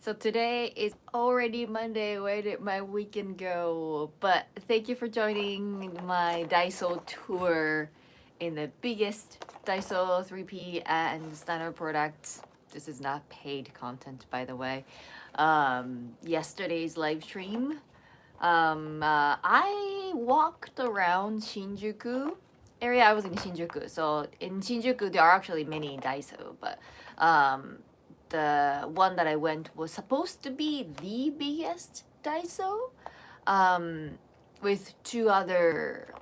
So today is already Monday. Where did my weekend go? But thank you for joining my Daiso tour in the biggest Daiso 3P and standard products. This is not paid content, by the way. Yesterday's live stream. I walked around Shinjuku area. I was in Shinjuku. So in Shinjuku, there are actually many Daiso, but the one that I went was supposed to be the biggest Daiso, with two other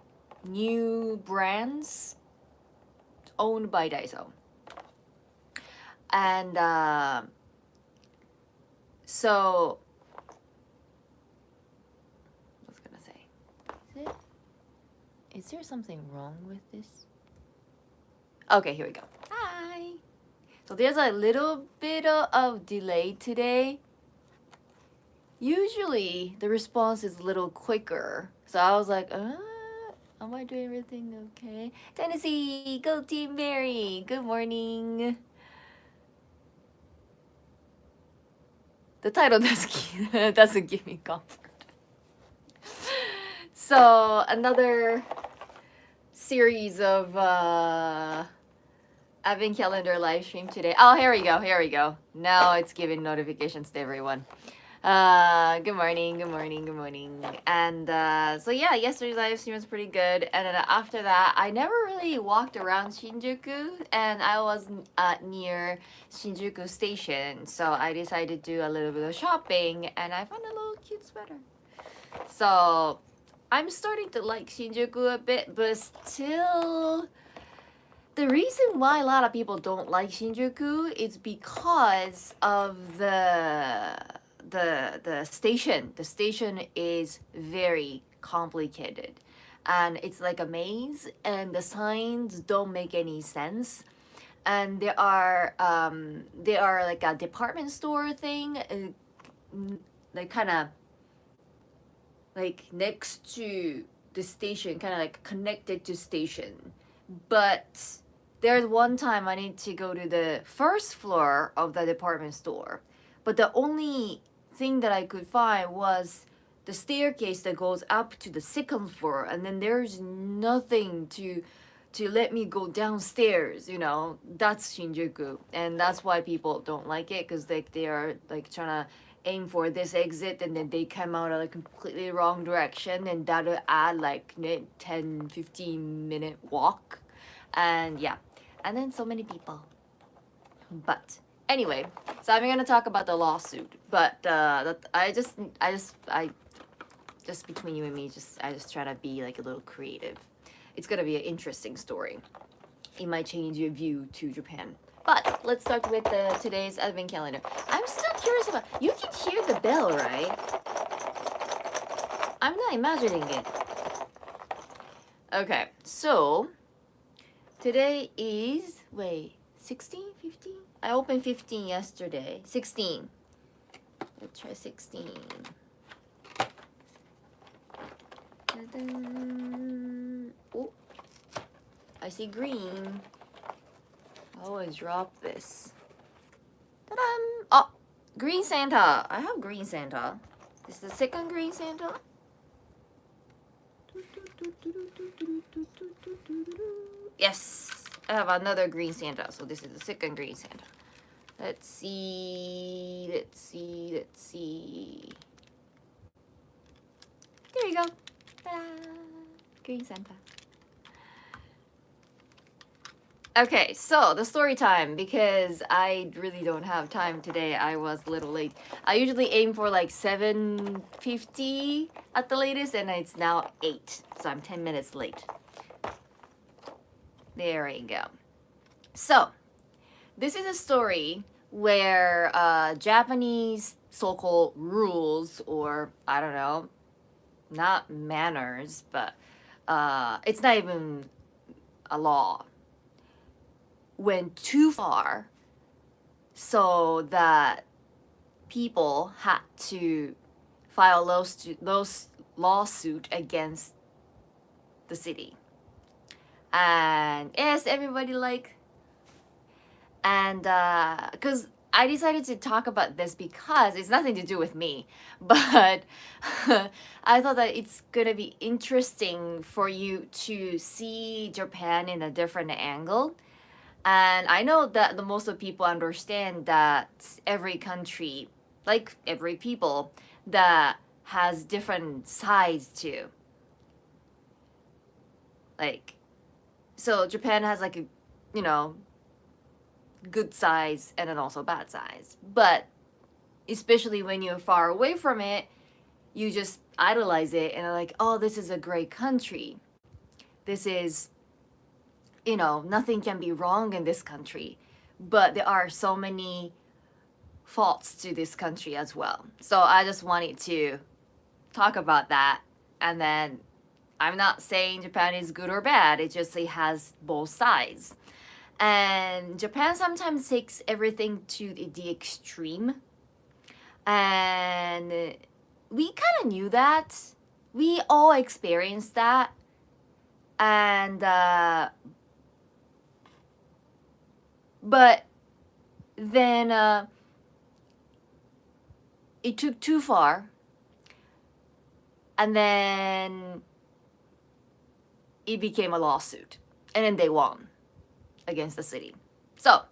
new brands owned by Daiso. And so, I was gonna say, is there something wrong with this? Okay, here we go. Hi. So there's a little bit of delay today. Usually the response is a little quicker. So I was like, am I doing everything okay? Tennessee, go Team Mary. Good morning. The title doesn't give me comfort. So another series of Advent calendar live stream today. Oh, here we go. Now it's giving notifications to everyone. Good morning. And so yeah, yesterday's live stream was pretty good. And then after that, I never really walked around Shinjuku, and I was near Shinjuku Station, so I decided to do a little bit of shopping, and I found a little cute sweater. So I'm starting to like Shinjuku a bit, but still, the reason why a lot of people don't like Shinjuku is because of the station. The station is very complicated, and it's like a maze, and the signs don't make any sense. And there are like a department store thing, like kind of like next to the station, kind of like connected to station. But there's one time I need to go to the first floor of the department store, but the only thing that I could find was the staircase that goes up to the second floor, and then there's nothing to let me go downstairs. That's Shinjuku, and that's why people don't like it, because they are like trying to aim for this exit, and then they come out a completely wrong direction, and that'll add like 10-15 minute walk. And yeah, and then so many people. But anyway, so I'm gonna talk about the lawsuit, but I just between you and me, I just try to be like a little creative. It's gonna be an interesting story. It might change your view to Japan. But let's start with today's advent calendar. I'm still curious about. You can hear the bell, right? I'm not imagining it. Okay, so today is 16, 15? I opened 15 yesterday. 16. Let's try 16. Oh, I see green. I always drop this. Ta-da! Oh, green Santa. I have green Santa. This is the second green Santa. Yes, I have another green Santa. So this is the second green Santa. Let's see. There you go. Ta-da! Green Santa. Okay, so the story time, because I really don't have time today. I was a little late. I usually aim for like 7:50 at the latest, and it's now 8, so I'm 10 minutes late. There you go. So, this is a story where Japanese so-called rules, or I don't know, not manners, but it's not even a law, went too far, so that people had to file lawsuit against the city. And yes, everybody like, and because I decided to talk about this because it's nothing to do with me, but I thought that it's gonna be interesting for you to see Japan in a different angle. And I know that the most of people understand that every country, like every people, that has different sides too. Like, so Japan has like a, you know, good size and then also bad size. But especially when you're far away from it, you just idolize it and are like, oh, this is a great country. This is, nothing can be wrong in this country. But there are so many faults to this country as well. So I just wanted to talk about that. And then I'm not saying Japan is good or bad, it has both sides. And Japan sometimes takes everything to the extreme. And we kind of knew that. We all experienced that. And, but then it took too far. And then it became a lawsuit. And then they won against the city. So,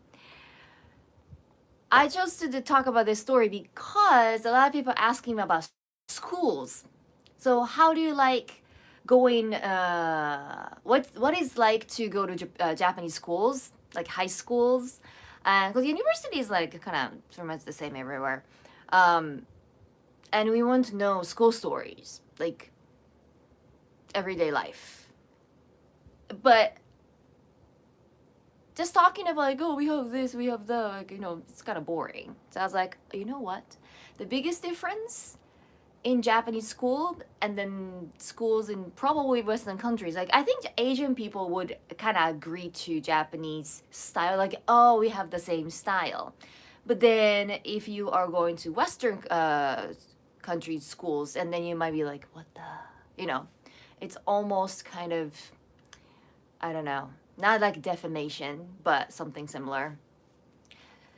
I chose to talk about this story because a lot of people asking me about schools. So how do you like going? What is like to go to Japanese schools, like high schools, and because university is like kind of pretty much the same everywhere. And we want to know school stories, like everyday life. But just talking about like, oh, we have this, we have that, like, it's kind of boring. So I was like, you know what? The biggest difference in Japanese school and then schools in probably Western countries, like I think Asian people would kind of agree to Japanese style, like, oh, we have the same style. But then if you are going to Western country schools, and then you might be like, what the, it's almost kind of, I don't know, not like defamation, but something similar.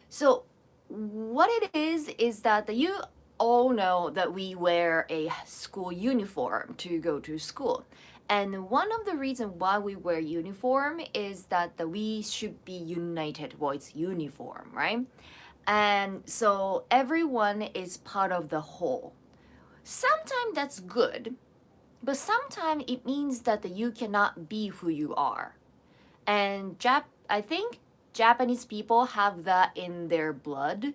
So what it is that you all know that we wear a school uniform to go to school. And one of the reasons why we wear uniform is that we should be united. Well, it's uniform, right? And so everyone is part of the whole. Sometimes that's good, but sometimes it means that you cannot be who you are. And I think Japanese people have that in their blood.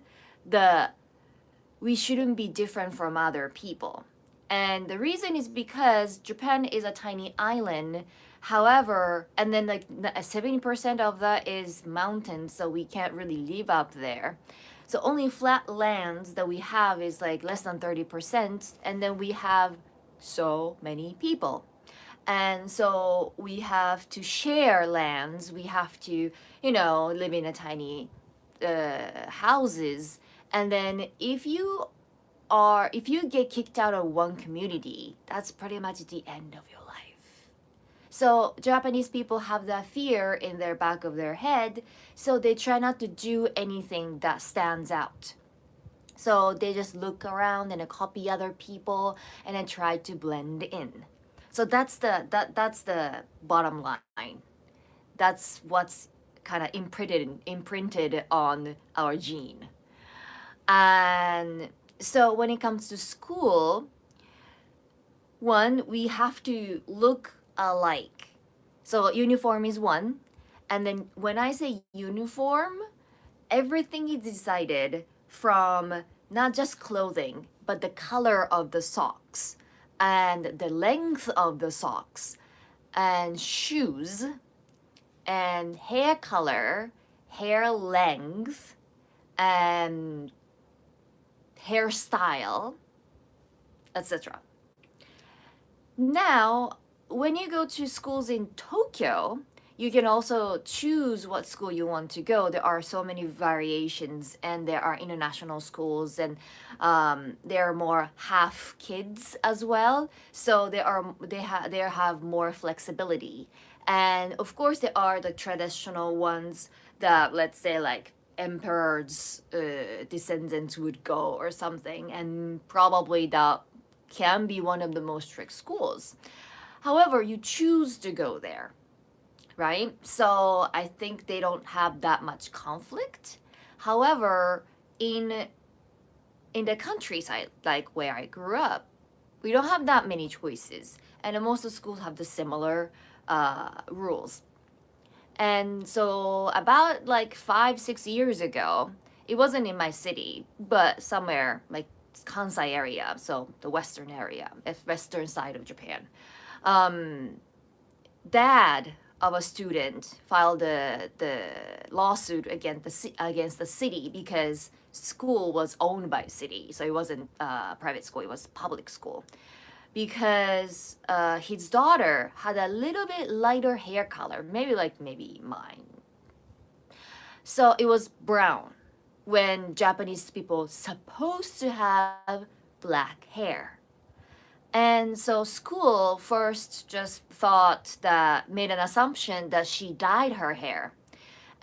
We shouldn't be different from other people. And the reason is because Japan is a tiny island. However, and then like 70% of that is mountains, so we can't really live up there. So only flat lands that we have is like less than 30%, and then we have so many people. And so we have to share lands. We have to, live in a tiny houses. And then if you get kicked out of one community, that's pretty much the end of your life. So Japanese people have that fear in their back of their head, so they try not to do anything that stands out. So they just look around and copy other people and then try to blend in. So that's the bottom line. That's what's kind of imprinted on our gene. And so when it comes to school, one, we have to look alike. So uniform is one. And then when I say uniform, everything is decided from not just clothing, but the color of the socks and the length of the socks and shoes and hair color, hair length, and hairstyle, etc. Now, when you go to schools in Tokyo, you can also choose what school you want to go. There are so many variations, and there are international schools, and there are more half kids as well. So they have more flexibility, and of course there are the traditional ones that, let's say, like emperor's descendants would go or something, and probably that can be one of the most strict schools. However, you choose to go there, right? So I think they don't have that much conflict. However, in the countryside, like where I grew up, we don't have that many choices, and most of the schools have the similar rules. And so about like 5 6 years ago, it wasn't in my city, but somewhere like Kansai area, so the western area, western side of Japan. Um, Dad of a student filed the lawsuit against the city because school was owned by city, so it wasn't private school, it was public school, because his daughter had a little bit lighter hair color, maybe mine. So it was brown when Japanese people supposed to have black hair. And so school first just made an assumption that she dyed her hair.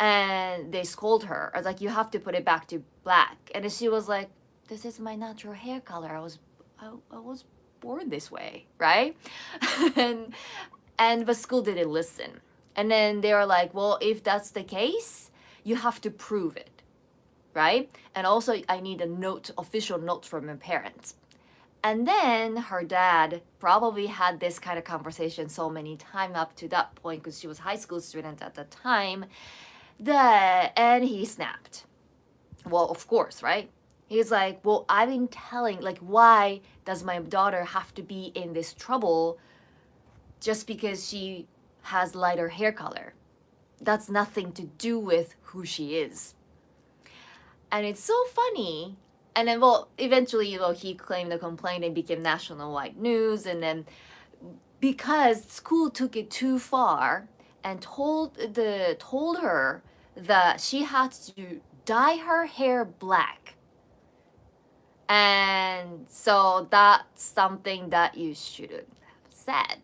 And they scold her. I was like, you have to put it back to black. And she was like, this is my natural hair color. I was born this way, right? and but school didn't listen. And then they were like, well, if that's the case, you have to prove it, right? And also I need official note from my parents. And then her dad probably had this kind of conversation so many times up to that point, because she was a high school student at the time, and he snapped. Well, of course, right? He's like, well, I've been telling, like, why does my daughter have to be in this trouble just because she has lighter hair color? That's nothing to do with who she is. And it's so funny. And then, well, eventually, he claimed the complaint and became nationwide news. And then, because school took it too far and told her that she had to dye her hair black. And so that's something that you shouldn't have said.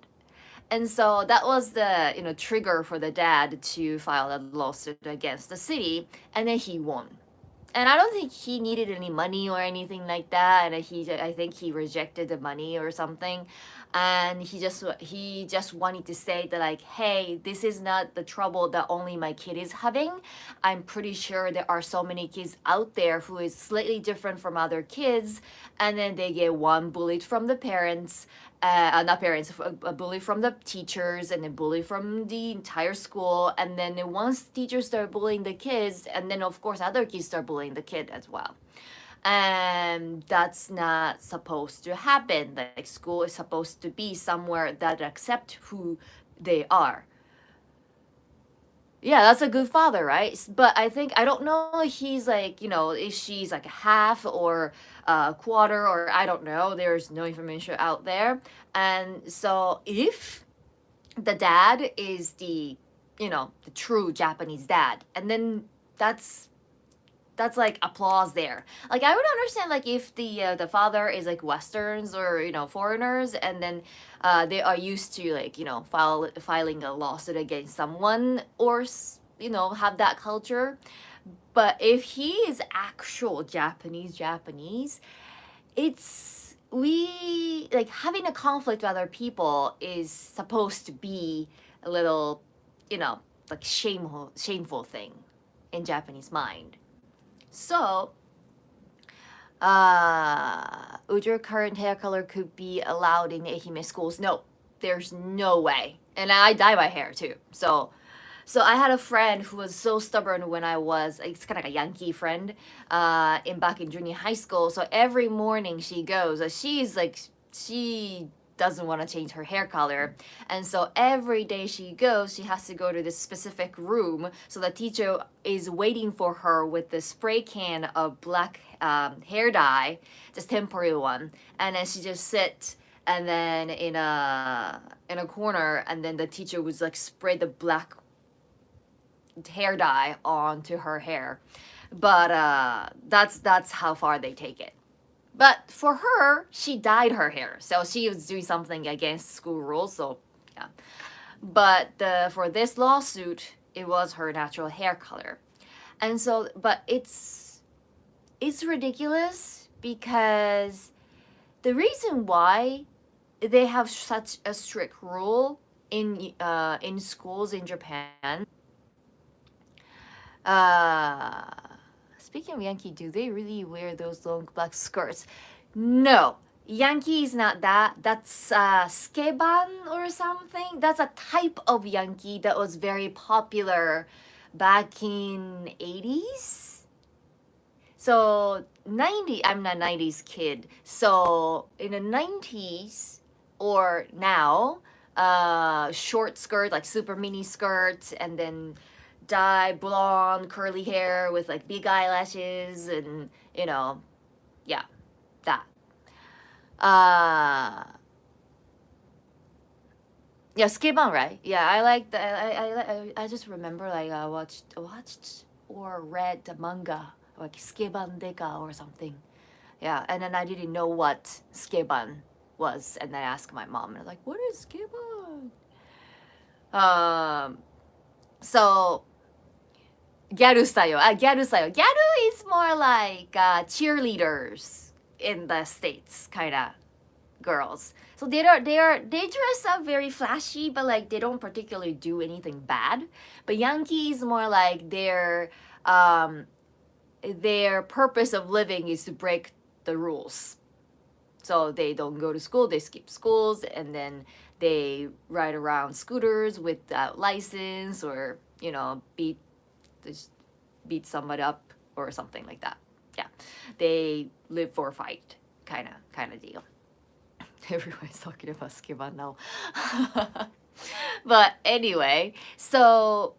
And so that was the trigger for the dad to file a lawsuit against the city, and then he won. And I don't think he needed any money or anything like that. And I think he rejected the money or something. And he just wanted to say that, like, hey, this is not the trouble that only my kid is having. I'm pretty sure there are so many kids out there who is slightly different from other kids, and then they get bullied from the parents, not parents, a bully from the teachers, and a bully from the entire school. And then once teachers start bullying the kids, and then of course other kids start bullying the kid as well. And that's not supposed to happen. Like, school is supposed to be somewhere that accept who they are. Yeah, that's a good father, right? But I don't know if he's like, if she's like a half or a quarter, or I don't know. There's no information out there. And so if the dad is the true Japanese dad, and then that's like applause there. Like, I would understand, like, if the father is like Westerns or foreigners, and then they are used to, like, filing a lawsuit against someone, or have that culture. But if he is actual Japanese, it's we like having a conflict with other people is supposed to be a little like shameful thing in Japanese mind. So, would your current hair color could be allowed in Ehime schools? No, there's no way. And I dye my hair too. So I had a friend who was so stubborn when it's kind of like a Yankee friend, back in junior high school. So every morning she goes, she doesn't want to change her hair color. And so every day she goes, she has to go to this specific room. So the teacher is waiting for her with the spray can of black hair dye, just temporary one. And then she just sits, and then in a corner, and then the teacher would like spray the black hair dye onto her hair. But that's how far they take it. But for her, she dyed her hair, so she was doing something against school rules. So yeah. But for this lawsuit, it was her natural hair color. And so, but it's ridiculous because the reason why they have such a strict rule in schools in Japan. Uh, Speaking of Yankee, do they really wear those long black skirts? No, Yankee is not that. That's skeban or something. That's a type of Yankee that was very popular back in 80s. So 90, I'm not 90s kid. So in the 90s or now, short skirt, like super mini skirt, and then dye blonde curly hair with like big eyelashes, and yeah, that. Uh yeah, Skeban, right? Yeah, I like the I just remember like I watched or read the manga like Skeban Deka or something. Yeah, and then I didn't know what Skeban was, and I asked my mom, and I was like, "What is Skeban?" Um, so Gyaru style. Gyaru style. Gyaru is more like cheerleaders in the States, kind of girls. So they dress up very flashy, but like they don't particularly do anything bad. But Yankee is more like their purpose of living is to break the rules. So they don't go to school, they skip schools, and then they ride around scooters without license, or beat somebody up or something like that. Yeah, they live for a fight, kind of deal. Everyone's talking about Skiba now. But anyway, so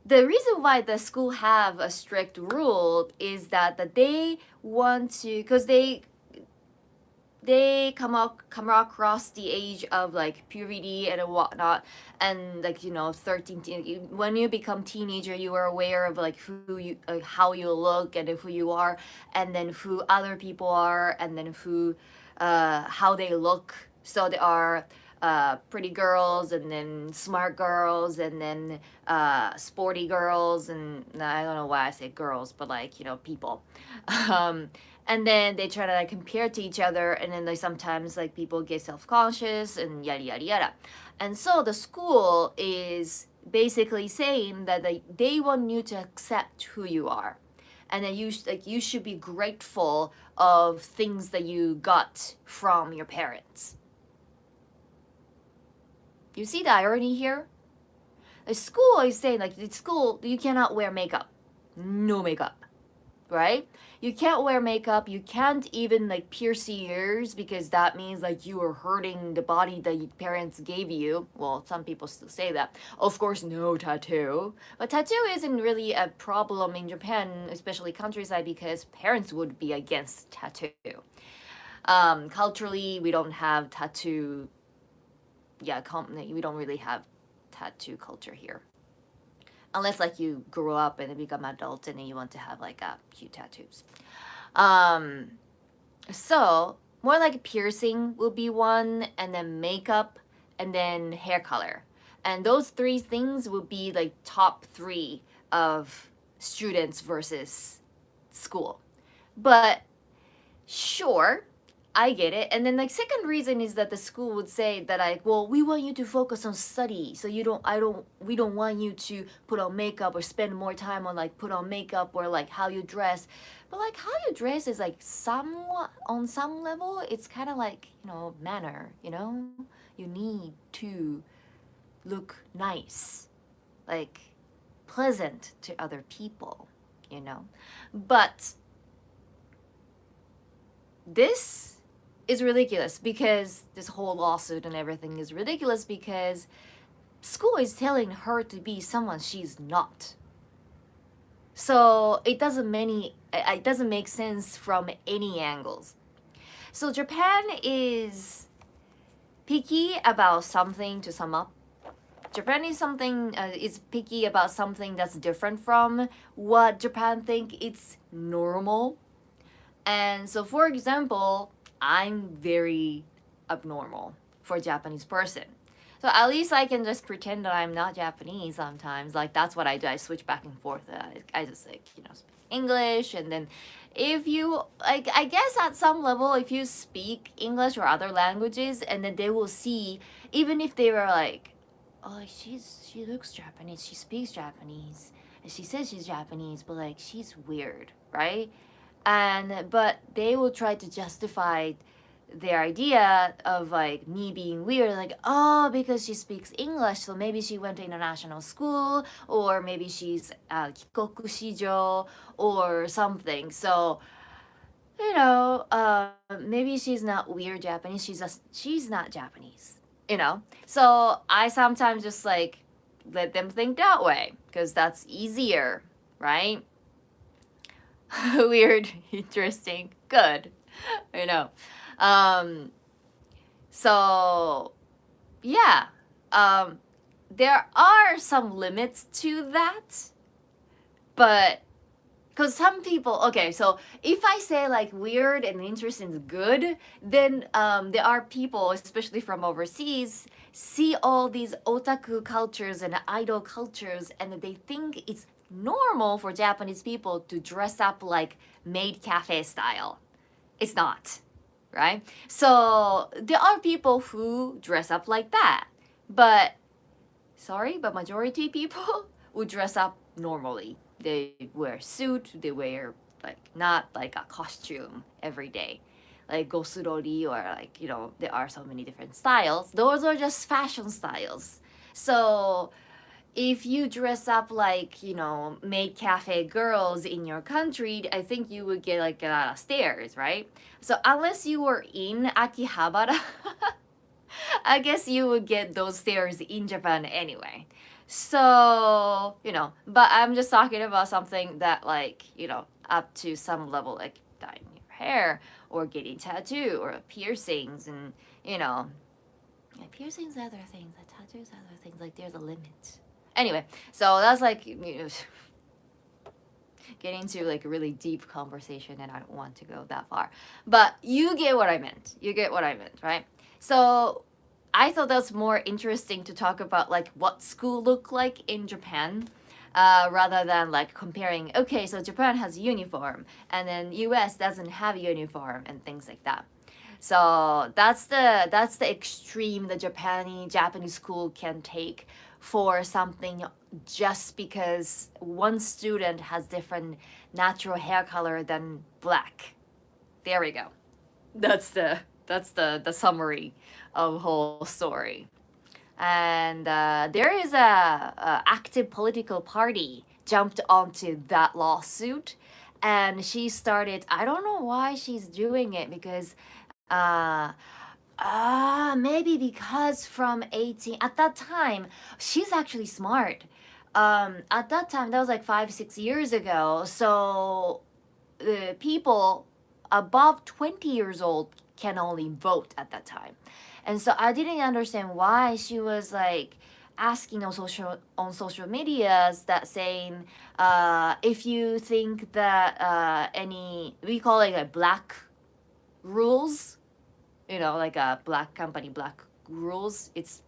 the reason why the school have a strict rule is that they want to, because they come across the age of like puberty and whatnot, and like 13 when you become teenager, you are aware of like who you how you look and who you are, and then who other people are, and then who how they look. So there are pretty girls, and then smart girls, and then sporty girls, and I don't know why I say girls, but like people. um, and then they try to like compare to each other, and then like sometimes like people get self-conscious and yada yada yada. And so the school is basically saying that they want you to accept who you are, and then you should be grateful of things that you got from your parents. You see the irony here? The school is saying like, at school you cannot wear makeup, no makeup, right? You can't wear makeup. You can't even like pierce your ears, because that means like you are hurting the body that your parents gave you. Well, some people still say that. Of course, no tattoo. But tattoo isn't really a problem in Japan, especially countryside, because parents would be against tattoo. Culturally, we don't have tattoo. Yeah, we don't really have tattoo culture here, unless like you grow up and then become adult and then you want to have like cute tattoos. Um, so more like piercing will be one, and then makeup, and then hair color, and those three things will be like top three of students versus school. But sure, I get it. And then like second reason is that the school would say that like, well, we want you to focus on study. So we don't want you to put on makeup or spend more time on like put on makeup or like how you dress. But like how you dress is like somewhat on some level, it's kind of like, manner, you need to look nice, like pleasant to other people, But this is ridiculous, because this whole lawsuit and everything is ridiculous because school is telling her to be someone she's not. So it doesn't make sense from any angles. So Japan is picky about something. To sum up, Japan is picky about something that's different from what Japan think it's normal. And so, for example, I'm very abnormal for a Japanese person. So at least I can just pretend that I'm not Japanese sometimes. Like that's what I do. I switch back and forth. I just like, speak English, and then if you like, I guess at some level, if you speak English or other languages, and then they will see, even if they were like, oh, she looks Japanese, she speaks Japanese, and she says she's Japanese, but like she's weird, right? And but they will try to justify their idea of like me being weird, like, oh, because she speaks English, so maybe she went to international school, or maybe she's kikoku shijo or something. So maybe she's not weird Japanese, she's not Japanese, so I sometimes just like let them think that way because that's easier, right? Weird, interesting, good, you know. Um, so yeah, there are some limits to that, but because some people, okay, so if I say like weird and interesting is good, then there are people, especially from overseas, see all these otaku cultures and idol cultures, and they think it's normal for Japanese people to dress up like maid cafe style. It's not, right? So there are people who dress up like that, but sorry, but majority people would dress up normally. They wear suit, they wear like not like a costume every day. Like gosurori, or like, there are so many different styles. Those are just fashion styles. So if you dress up like, maid cafe girls in your country, I think you would get like a lot of stares, right? So unless you were in Akihabara, I guess you would get those stares in Japan anyway. So, but I'm just talking about something that like, up to some level, like dyeing your hair or getting tattoo or piercings, and, piercings are other things, tattoos are other things, like there's a limit. Anyway, so that's like, getting into like a really deep conversation, and I don't want to go that far. But you get what I meant. You get what I meant, right? So I thought that's more interesting to talk about like what school look like in Japan, rather than like comparing. Okay, so Japan has uniform, and then U.S. doesn't have uniform, and things like that. So that's the extreme the Japanese school can take for something, just because one student has different natural hair color than black. There we go. That's the summary of whole story. And there is a active political party jumped onto that lawsuit, and she started. I don't know why she's doing it, because uh, maybe because from 18 at that time, she's actually smart. At that time, that was like 5 6 years ago. So the people above 20 years old can only vote at that time. And so I didn't understand why she was like asking on social medias, that saying, if you think that any, we call it like black rules, like a black company, black rules, it's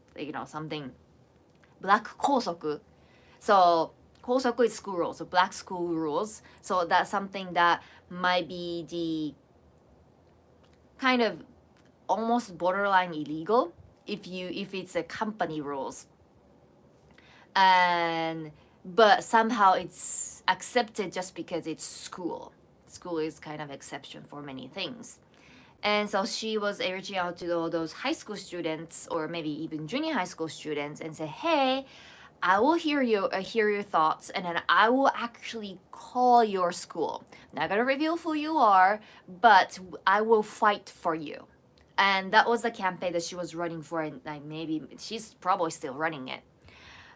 something black kosoku. So kosoku is school rules, so black school rules. So that's something that might be the kind of almost borderline illegal if it's a company rules. And but somehow it's accepted just because it's school. School is kind of exception for many things. And so she was reaching out to all those high school students, or maybe even junior high school students, and say, "Hey, I will hear your thoughts, and then I will actually call your school. Not gonna reveal who you are, but I will fight for you." And that was the campaign that she was running for, and like maybe she's probably still running it.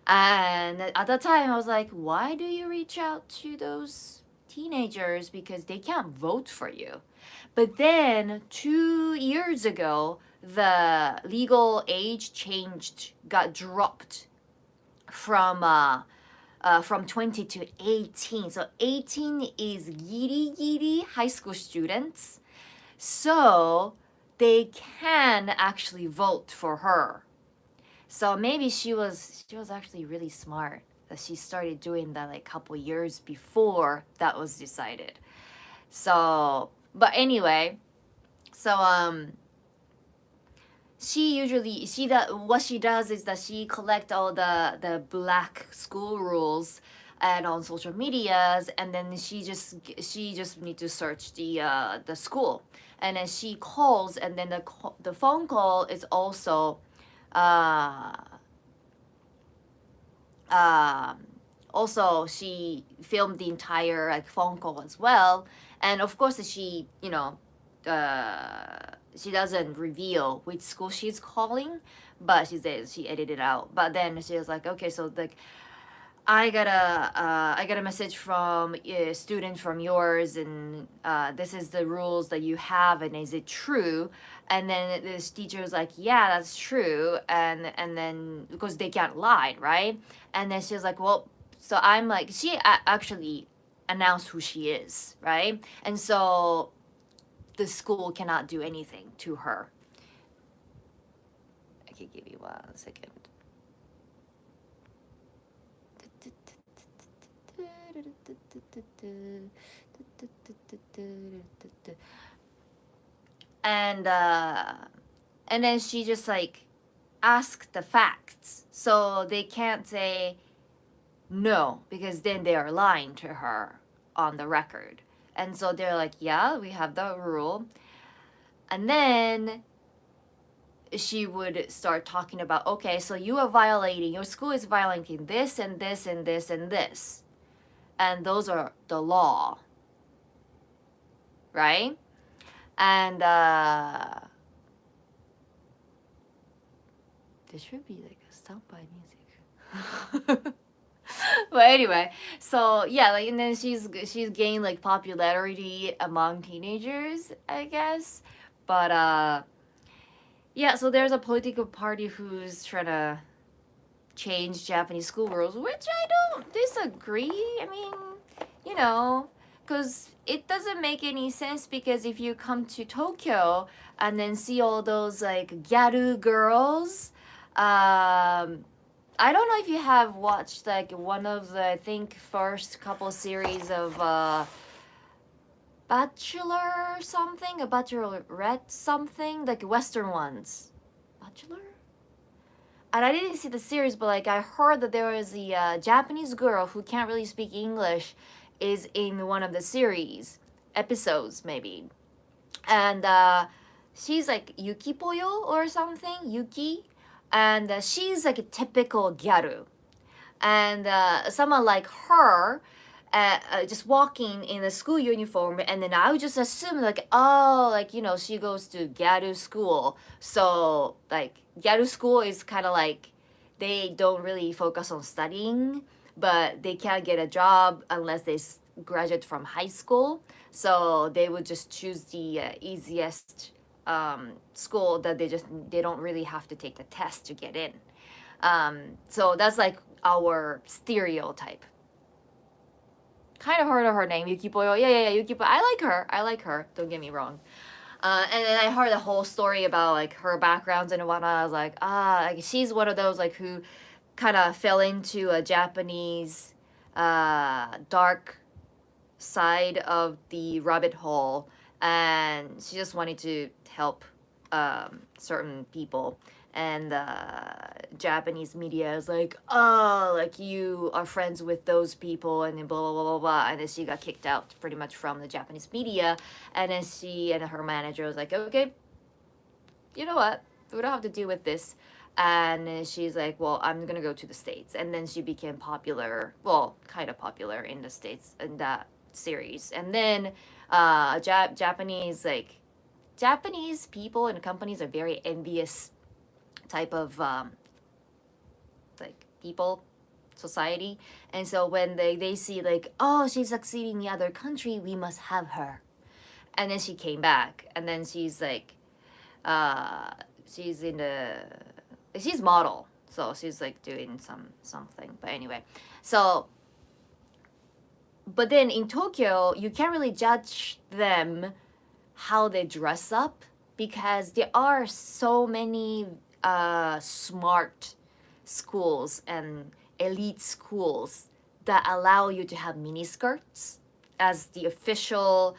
And at the time, I was like, "Why do you reach out to those teenagers, because they can't vote for you?" But then 2 years ago, the legal age changed, got dropped from 20 to 18. So 18 is giri giri high school students. So they can actually vote for her. So maybe she was actually really smart that she started doing that like couple years before that was decided. So, but anyway, so what she does is that she collect all the black school rules and on social medias, and then she just need to search the school, and then she calls, and then the phone call is also uh um also she filmed the entire like phone call as well, and of course she she doesn't reveal which school she's calling, but she says she edited out. But then she was like, okay, so like I got a message from a student from yours, and this is the rules that you have, and is it true? And then this teacher was like, yeah, that's true, and then because they can't lie, right? And then she was like, well, so I'm like, she actually announced who she is, right? And so the school cannot do anything to her. I can give you 1 second. And and then she just like asked the facts, so they can't say no because then they are lying to her on the record. And so they're like, yeah, we have the rule. And then she would start talking about, okay, so your school is violating this and this and this and this, and those are the law, right? And there should be like a standby music. But anyway, so yeah, like, and then she's gained like popularity among teenagers, I guess. But yeah, so there's a political party who's trying to change Japanese school rules, which I don't disagree. I mean, you know, because it doesn't make any sense, because if you come to Tokyo and then see all those like gyaru girls, I don't know if you have watched like one of the, I think, first couple series of Bachelor something, a Bachelorette something, like Western ones. Bachelor? And I didn't see the series, but like I heard that there is a Japanese girl who can't really speak English is in one of the series episodes maybe, and she's like Yuki Poyo or something, Yuki, and she's like a typical gyaru, and someone like her just walking in a school uniform, and then I would just assume like, oh, like, she goes to gyaru school, so like gyaru school is kind of like they don't really focus on studying, but they can't get a job unless they graduate from high school, so they would just choose the easiest school that they don't really have to take the test to get in. So that's like our stereotype. Kind of heard of her name, Yuki Poyo. Yeah, Yuki Poyo. I like her. Don't get me wrong. And then I heard the whole story about like her backgrounds and whatnot. I was like, like she's one of those like who kind of fell into a Japanese dark side of the rabbit hole, and she just wanted to help certain people, and Japanese media is like, oh, like you are friends with those people, and then blah blah blah blah blah, and then she got kicked out pretty much from the Japanese media, and then she and her manager was like, okay, you know what, we don't have to deal with this, and then she's like, well, I'm gonna go to the States, and then she became popular, well, kind of popular in the States in that series, and then Japanese people and companies are very envious type of like people, society, and so when they see like, oh, she's succeeding in the other country, we must have her, and then she came back, and then she's like uh she's in the she's model, so she's like doing something, but anyway, so but then in Tokyo you can't really judge them how they dress up, because there are so many smart schools and elite schools that allow you to have mini skirts as the official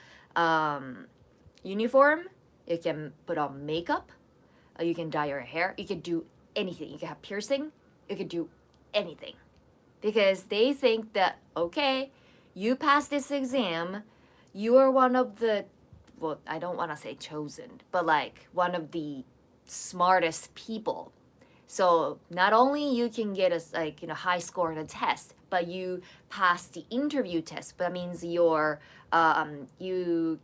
uniform. You can put on makeup, you can dye your hair, you can do anything. You can have piercing, you can do anything. Because they think that, okay, you pass this exam, you are one of the, well, I don't want to say chosen, but like one of the smartest people. So not only you can get a like high score in a test, but you pass the interview test. That means you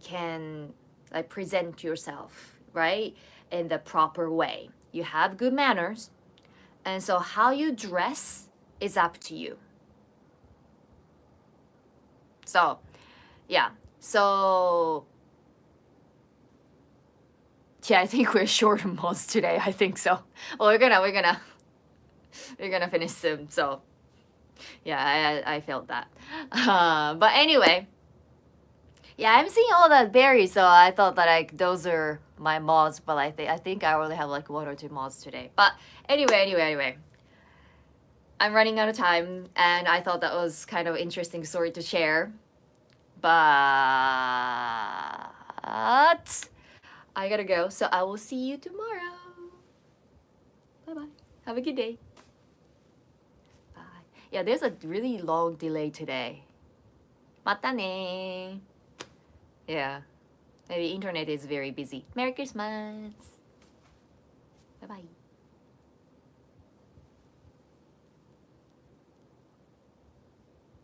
can like present yourself right in the proper way. You have good manners, and so how you dress is up to you. So yeah, so yeah, I think we're short on mods today. I think so. Well, we're gonna finish soon. So yeah, I felt that. But anyway, yeah, I'm seeing all that berries, so I thought that like those are my mods. But I think I only have like 1 or 2 mods today. But anyway, I'm running out of time, and I thought that was kind of interesting story to share. But I gotta go, so I will see you tomorrow. Bye bye. Have a good day. Bye. Yeah, there's a really long delay today. またね. Yeah. Maybe internet is very busy. Merry Christmas. Bye bye.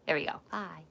There we go. Bye.